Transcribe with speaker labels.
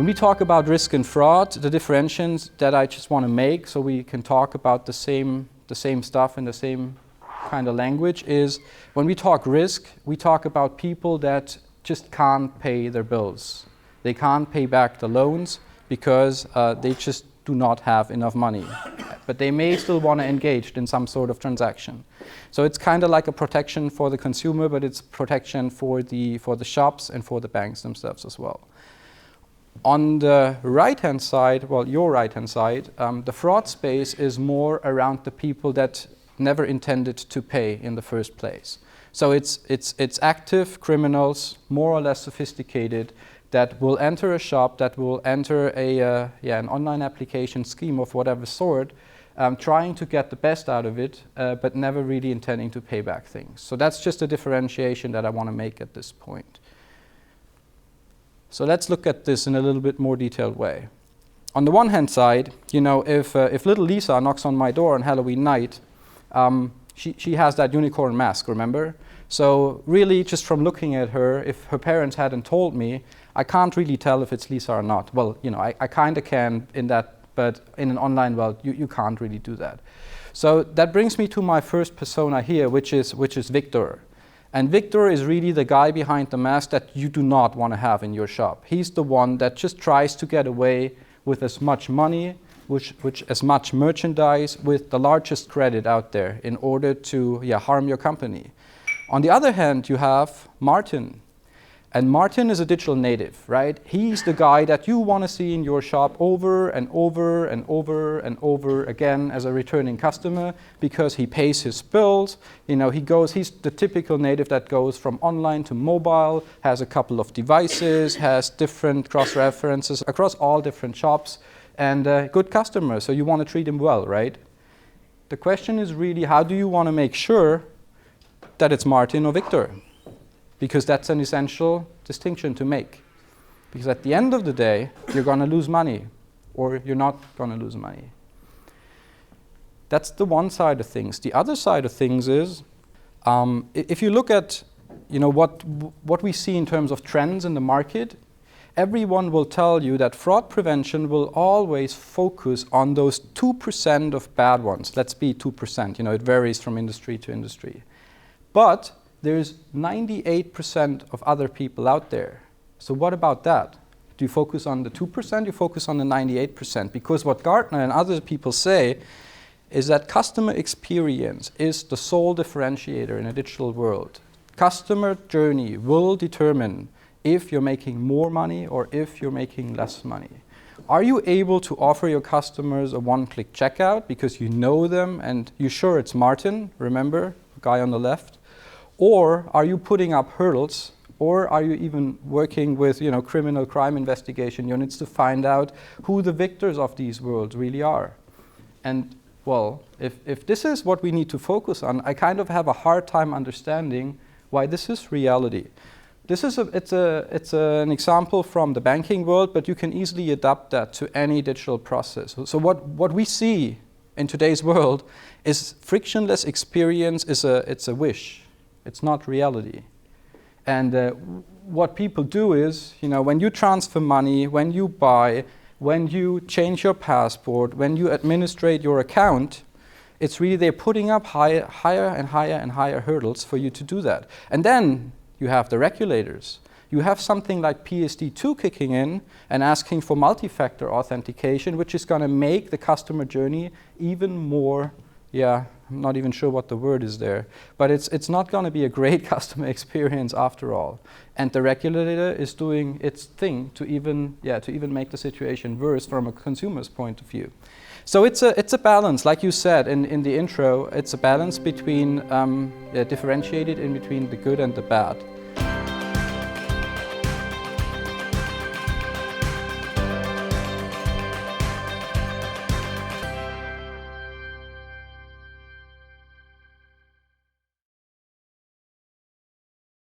Speaker 1: When we talk about risk and fraud, the differentiations that I just want to make so we can talk about the same stuff in the same kind of language is when we talk risk, we talk about people that just can't pay their bills. They can't pay back the loans because they just do not have enough money. But they may still want to engage in some sort of transaction. So it's kind of like a protection for the consumer, but it's protection for the shops and for the banks themselves as well. On the right-hand side, well, your right-hand side, the fraud space is more around the people that never intended to pay in the first place. So it's active criminals, more or less sophisticated, that will enter a shop, that will enter an online application scheme of whatever sort, trying to get the best out of it, but never really intending to pay back things. So that's just a differentiation that I want to make at this point. So let's look at this in a little bit more detailed way. On the one hand side, you know, if little Lisa knocks on my door on Halloween night, she has that unicorn mask, remember? So really, just from looking at her, if her parents hadn't told me, I can't really tell if it's Lisa or not. Well, you know, I kind of can in that, but in an online world, you can't really do that. So that brings me to my first persona here, which is Victor. And Victor is really the guy behind the mask that you do not want to have in your shop. He's the one that just tries to get away with as much money, as much merchandise, with the largest credit out there in order to harm your company. On the other hand, you have Martin. And Martin is a digital native, right? He's the guy that you want to see in your shop over and over and over and over again as a returning customer because he pays his bills. You know, he's the typical native that goes from online to mobile, has a couple of devices, has different cross-references across all different shops, and good customer, so you want to treat him well, right? The question is really, how do you want to make sure that it's Martin or Victor? Because that's an essential distinction to make. Because at the end of the day, you're going to lose money, or you're not going to lose money. That's the one side of things. The other side of things is, if you look at, you know, what we see in terms of trends in the market, everyone will tell you that fraud prevention will always focus on those 2% of bad ones. Let's be 2%. You know, it varies from industry to industry. But there's 98% of other people out there. So what about that? Do you focus on the 2%? You focus on the 98%? Because what Gartner and other people say is that customer experience is the sole differentiator in a digital world. Customer journey will determine if you're making more money or if you're making less money. Are you able to offer your customers a one-click checkout because you know them and you're sure it's Martin, remember, the guy on the left? Or are you putting up hurdles, or are you even working with, you know, criminal crime investigation units to find out who the victors of these worlds really are? And well, if this is what we need to focus on, I kind of have a hard time understanding why this is reality. This is it's an example from the banking world, but you can easily adapt that to any digital process. So what we see in today's world is frictionless experience it's a wish. It's not reality. And what people do is, you know, when you transfer money, when you buy, when you change your passport, when you administrate your account, it's really they're putting up higher and higher and higher hurdles for you to do that. And then you have the regulators. You have something like PSD2 kicking in and asking for multi-factor authentication, which is going to make the customer journey even more, I'm not even sure what the word is there, but it's not going to be a great customer experience after all. And the regulator is doing its thing to even make the situation worse from a consumer's point of view. So it's a balance, like you said in the intro. It's a balance between differentiated in between the good and the bad.